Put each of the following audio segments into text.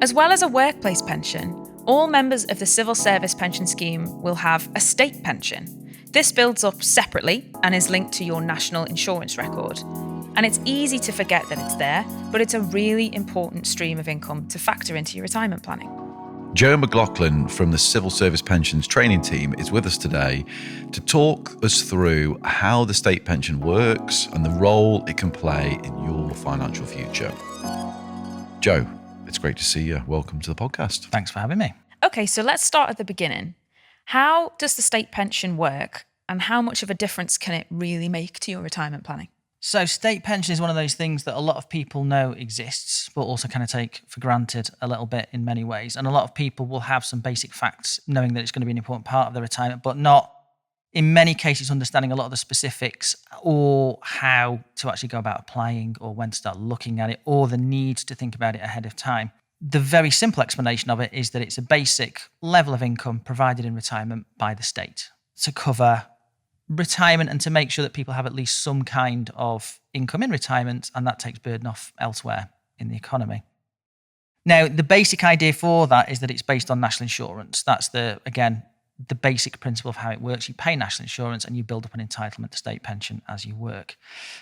As well as a workplace pension, all members of the Civil Service Pension Scheme will have a state pension. This builds up separately and is linked to your national insurance record. And it's easy to forget that it's there, but it's a really important stream of income to factor into your retirement planning. Joe McLaughlin from the Civil Service Pensions training team is with us today to talk us through how the state pension works and the role it can play in your financial future. Joe, it's great to see you. Welcome to the podcast. Thanks for having me. Okay, so let's start at the beginning. How does the state pension work, and how much of a difference can it really make to your retirement planning? So state pension is one of those things that a lot of people know exists, but also kind of take for granted a little bit in many ways. And a lot of people will have some basic facts knowing that it's going to be an important part of their retirement, but not, in many cases, understanding a lot of the specifics or how to actually go about applying or when to start looking at it or the need to think about it ahead of time. The very simple explanation of it is that it's a basic level of income provided in retirement by the state to cover retirement and to make sure that people have at least some kind of income in retirement, and that takes burden off elsewhere in the economy. Now, the basic idea for that is that it's based on national insurance. That's the basic principle of how it works. You pay national insurance and you build up an entitlement to state pension as you work.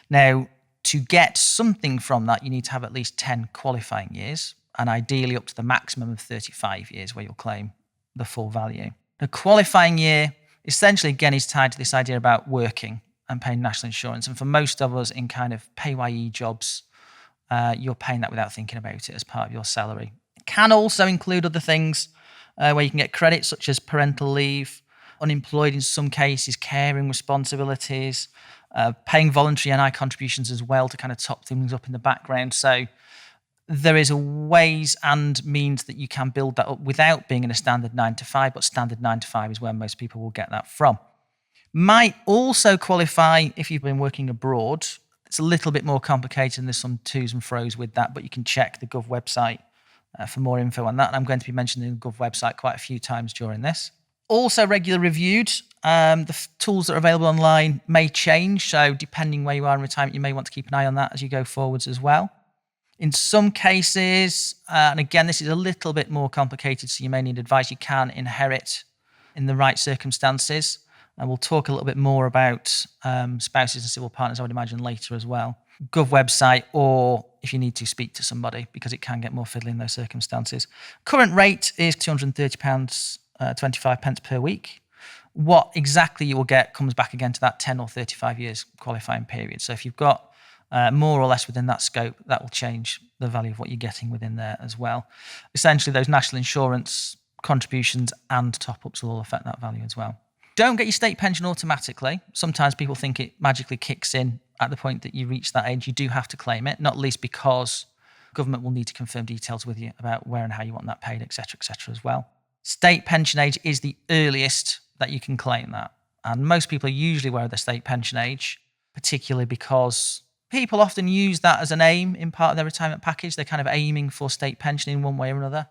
Now, to get something from that, you need to have at least 10 qualifying years, and ideally up to the maximum of 35 years where you'll claim the full value. The qualifying year essentially, again, is tied to this idea about working and paying national insurance. And for most of us in kind of PAYE jobs, you're paying that without thinking about it as part of your salary. It can also include other things where you can get credit, such as parental leave, unemployed in some cases, caring responsibilities, paying voluntary NI contributions as well to kind of top things up in the background. So there is a ways and means that you can build that up without being in a standard 9 to 5, but standard 9 to 5 is where most people will get that from. Might also qualify if you've been working abroad. It's a little bit more complicated and there's some to's and fro's with that, but you can check the Gov website for more info on that. And I'm going to be mentioning the Gov website quite a few times during this. Also regular reviewed. The tools that are available online may change. So depending where you are in retirement, you may want to keep an eye on that as you go forwards as well. In some cases, and again, this is a little bit more complicated, so you may need advice, you can inherit in the right circumstances. And we'll talk a little bit more about spouses and civil partners, I would imagine, later as well. Gov website, or if you need to speak to somebody, because it can get more fiddly in those circumstances. Current rate is £230, 25 pence per week. What exactly you will get comes back again to that 10 or 35 years qualifying period. So if you've got more or less within that scope, that will change the value of what you're getting within there as well. Essentially, those national insurance contributions and top-ups will all affect that value as well. Don't get your state pension automatically. Sometimes people think it magically kicks in at the point that you reach that age. You do have to claim it, not least because government will need to confirm details with you about where and how you want that paid, etc., as well. State pension age is the earliest that you can claim that. And most people are usually aware of their state pension age, particularly because people often use that as an aim in part of their retirement package. They're kind of aiming for state pension in one way or another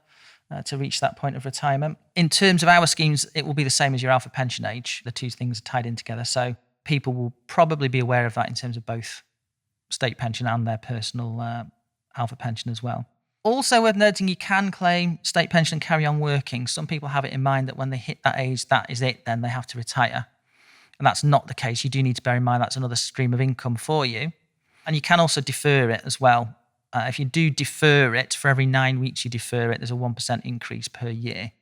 to reach that point of retirement. In terms of our schemes, it will be the same as your alpha pension age. The two things are tied in together. So people will probably be aware of that in terms of both state pension and their personal alpha pension as well. Also worth noting, you can claim state pension and carry on working. Some people have it in mind that when they hit that age, that is it, then they have to retire. And that's not the case. You do need to bear in mind that's another stream of income for you. And you can also defer it as well. If you do defer it, for every 9 weeks you defer it, there's a 1% increase per year.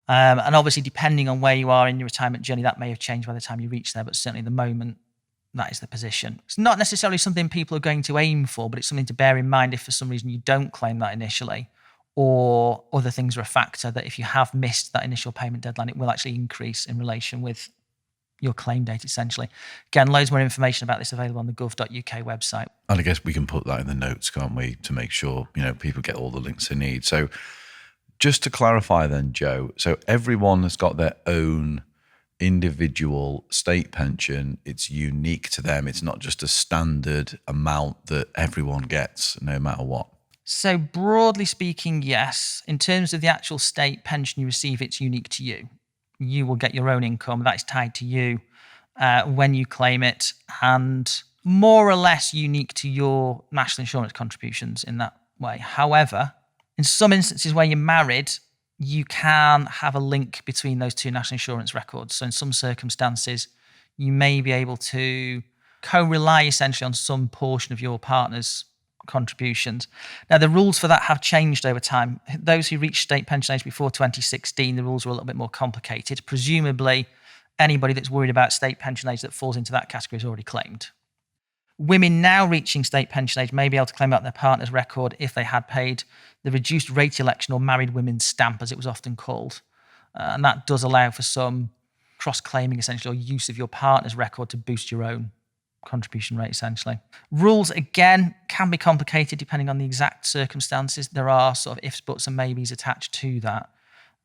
And obviously, depending on where you are in your retirement journey, that may have changed by the time you reach there, but certainly at the moment, that is the position. It's not necessarily something people are going to aim for, but it's something to bear in mind if for some reason you don't claim that initially, or other things are a factor that if you have missed that initial payment deadline, it will actually increase in relation with your claim date, essentially. Again, loads more information about this available on the gov.uk website. And I guess we can put that in the notes, can't we, to make sure, people get all the links they need. So just to clarify then, Joe, so everyone has got their own individual state pension. It's unique to them. It's not just a standard amount that everyone gets, no matter what. So broadly speaking, yes. In terms of the actual state pension you receive, it's unique to you. You will get your own income that is tied to you when you claim it, and more or less unique to your national insurance contributions in that way. However, In some instances where you're married, you can have a link between those two national insurance records. So in some circumstances, you may be able to co-rely essentially on some portion of your partner's contributions. Now, the rules for that have changed over time. Those who reached state pension age before 2016, the rules were a little bit more complicated. Presumably, anybody that's worried about state pension age that falls into that category is already claimed. Women now reaching state pension age may be able to claim out their partner's record if they had paid the reduced rate election or married women's stamp, as it was often called. And that does allow for some cross-claiming, essentially, or use of your partner's record to boost your own contribution rate, essentially. Rules, again, can be complicated depending on the exact circumstances. There are sort of ifs, buts, and maybes attached to that.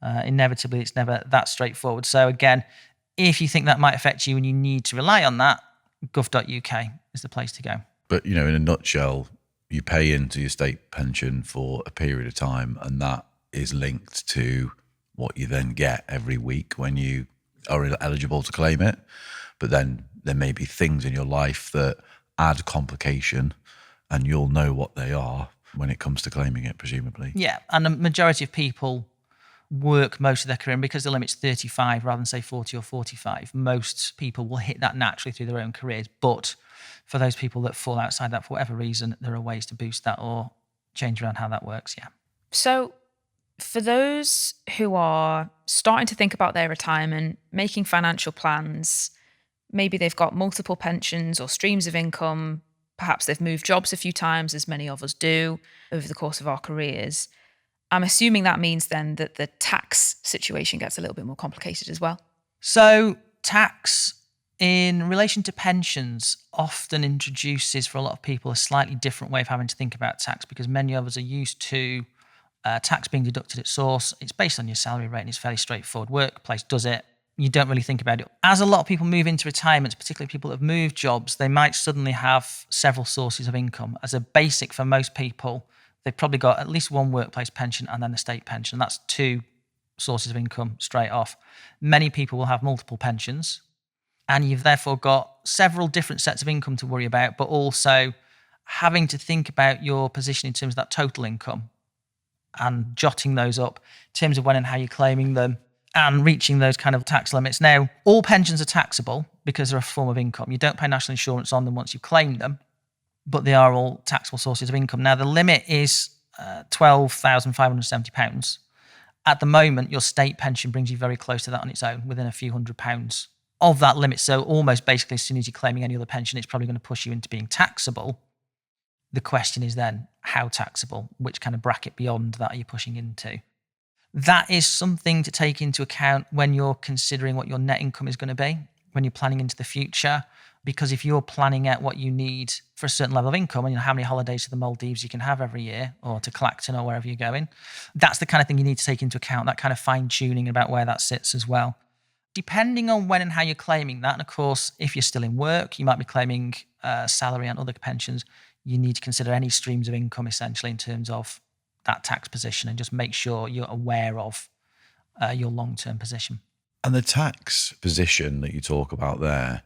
Inevitably, it's never that straightforward. So again, if you think that might affect you and you need to rely on that, gov.uk is the place to go. But, in a nutshell, you pay into your state pension for a period of time, and that is linked to what you then get every week when you are eligible to claim it. But then there may be things in your life that add complication, and you'll know what they are when it comes to claiming it, presumably. Yeah, and the majority of people work most of their career, and because the limit's 35 rather than say 40 or 45, most people will hit that naturally through their own careers. But for those people that fall outside that for whatever reason, there are ways to boost that or change around how that works, yeah. So for those who are starting to think about their retirement, making financial plans, maybe they've got multiple pensions or streams of income, perhaps they've moved jobs a few times, as many of us do over the course of our careers, I'm assuming that means then that the tax situation gets a little bit more complicated as well. So tax in relation to pensions often introduces for a lot of people a slightly different way of having to think about tax, because many of us are used to tax being deducted at source. It's based on your salary rate and it's fairly straightforward. Workplace does it. You don't really think about it. As a lot of people move into retirement, particularly people that have moved jobs, they might suddenly have several sources of income. As a basic for most people, they've probably got at least one workplace pension and then the state pension. That's two sources of income straight off. Many people will have multiple pensions, and you've therefore got several different sets of income to worry about, but also having to think about your position in terms of that total income and jotting those up in terms of when and how you're claiming them and reaching those kind of tax limits. Now, all pensions are taxable because they're a form of income. You don't pay national insurance on them once you've claimed them, but they are all taxable sources of income. Now, the limit is £12,570. At the moment, your state pension brings you very close to that on its own, within a few £100s of that limit. So almost basically, as soon as you're claiming any other pension, it's probably going to push you into being taxable. The question is then, how taxable? Which kind of bracket beyond that are you pushing into? That is something to take into account when you're considering what your net income is going to be, when you're planning into the future. Because if you're planning out what you need for a certain level of income, and how many holidays to the Maldives you can have every year, or to Clacton or wherever you're going, that's the kind of thing you need to take into account, that kind of fine-tuning about where that sits as well. Depending on when and how you're claiming that, and of course, if you're still in work, you might be claiming salary and other pensions, you need to consider any streams of income essentially in terms of that tax position, and just make sure you're aware of your long-term position. And the tax position that you talk about there,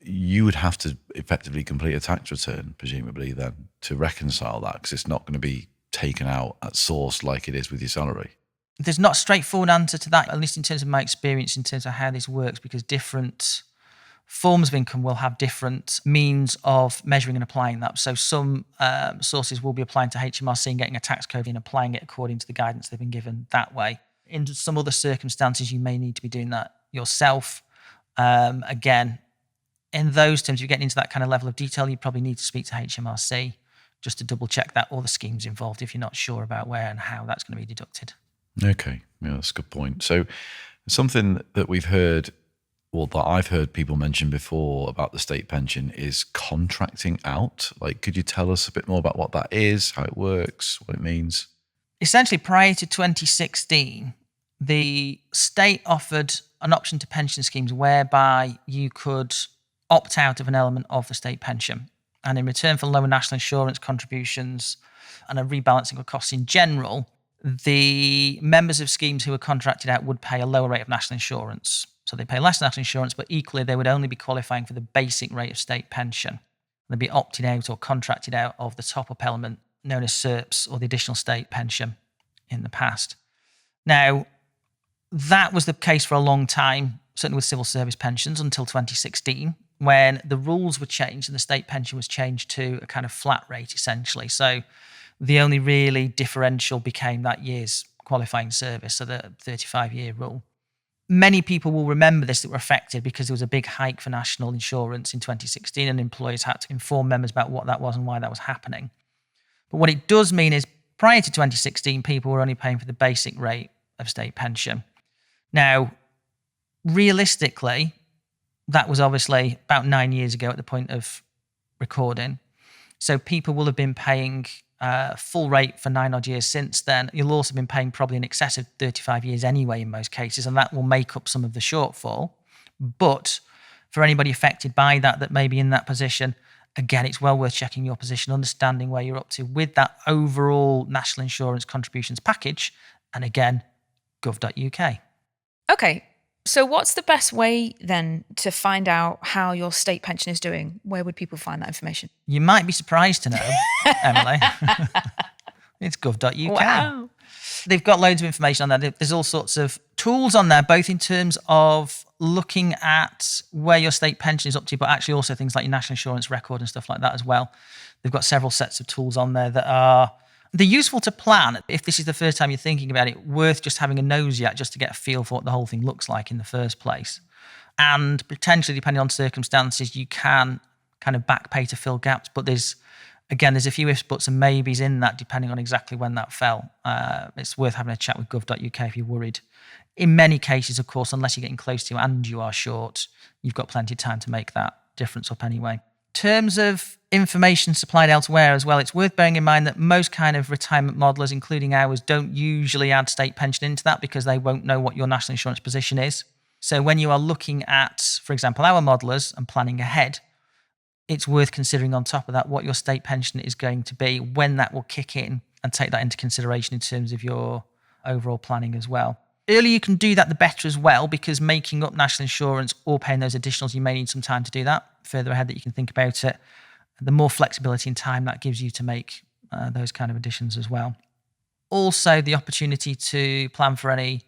you would have to effectively complete a tax return, presumably, then, to reconcile that, because it's not going to be taken out at source like it is with your salary. There's not a straightforward answer to that, at least in terms of my experience, in terms of how this works, because different forms of income will have different means of measuring and applying that. So some sources will be applying to HMRC and getting a tax code and applying it according to the guidance they've been given that way. In some other circumstances, you may need to be doing that yourself. Again, in those terms, if you're getting into that kind of level of detail, you probably need to speak to HMRC just to double check that, or the schemes involved, if you're not sure about where and how that's going to be deducted. Okay, yeah, that's a good point. So something that we've heard, or that I've heard people mention before about the state pension, is contracting out. Like, could you tell us a bit more about what that is, how it works, what it means? Essentially, prior to 2016, the state offered an option to pension schemes whereby you could opt out of an element of the state pension. And in return for lower national insurance contributions and a rebalancing of costs in general, the members of schemes who were contracted out would pay a lower rate of national insurance. So they pay less national insurance, but equally they would only be qualifying for the basic rate of state pension. They'd be opted out or contracted out of the top-up element known as SERPs, or the additional state pension. in the past. Now, that was the case for a long time, certainly with civil service pensions, until 2016, when the rules were changed and the state pension was changed to a kind of flat rate, essentially. So the only really differential became that year's qualifying service, so the 35-year rule. Many people will remember this that were affected because there was a big hike for national insurance in 2016 and employers had to inform members about what that was and why that was happening. But what it does mean is prior to 2016, people were only paying for the basic rate of state pension. Now, realistically, that was obviously about 9 years ago at the point of recording. So people will have been paying full rate for 9 odd years since then. You'll also have been paying probably in excess of 35 years anyway in most cases, and that will make up some of the shortfall. But for anybody affected by that may be in that position, again, it's well worth checking your position, understanding where you're up to with that overall national insurance contributions package. And again, gov.uk. Okay, so what's the best way then to find out how your state pension is doing? Where would people find that information? You might be surprised to know, Emily. It's gov.uk. Wow. They've got loads of information on there. There's all sorts of tools on there, both in terms of looking at where your state pension is up to, but actually also things like your national insurance record and stuff like that as well. They've got several sets of tools on there that they're useful to plan. If this is the first time you're thinking about it, worth just having a nosy at just to get a feel for what the whole thing looks like in the first place. And potentially, depending on circumstances, you can kind of back pay to fill gaps. But there's a few ifs, buts and maybes in that, depending on exactly when that fell. It's worth having a chat with gov.uk if you're worried. In many cases, of course, unless you're getting close to and you are short, you've got plenty of time to make that difference up anyway. In terms of information supplied elsewhere as well, it's worth bearing in mind that most kind of retirement modelers, including ours, don't usually add state pension into that because they won't know what your national insurance position is. So when you are looking at, for example, our modelers and planning ahead, it's worth considering on top of that what your state pension is going to be, when that will kick in, and take that into consideration in terms of your overall planning as well. Earlier you can do that, the better as well, because making up national insurance or paying those additionals, you may need some time to do that. Further ahead that you can think about it, the more flexibility and time that gives you to make those kind of additions as well. Also, the opportunity to plan for any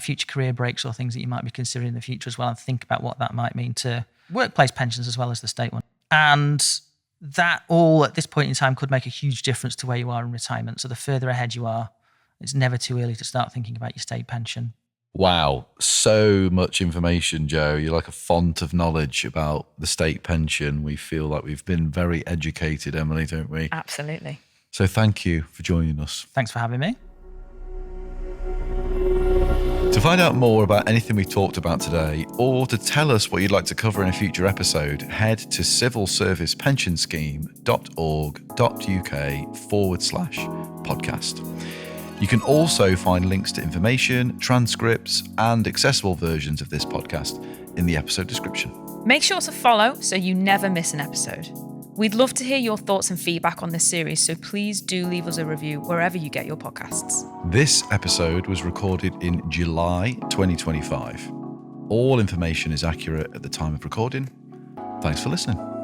future career breaks or things that you might be considering in the future as well, and think about what that might mean to workplace pensions as well as the state one. And that all at this point in time could make a huge difference to where you are in retirement. So the further ahead you are, it's never too early to start thinking about your state pension. Wow, so much information, Joe. You're like a font of knowledge about the state pension. We feel like we've been very educated, Emily, don't we? Absolutely. So thank you for joining us. Thanks for having me. To find out more about anything we've talked about today, or to tell us what you'd like to cover in a future episode, head to civilservicepensionscheme.org.uk/podcast. You can also find links to information, transcripts, and accessible versions of this podcast in the episode description. Make sure to follow so you never miss an episode. We'd love to hear your thoughts and feedback on this series, so please do leave us a review wherever you get your podcasts. This episode was recorded in July 2025. All information is accurate at the time of recording. Thanks for listening.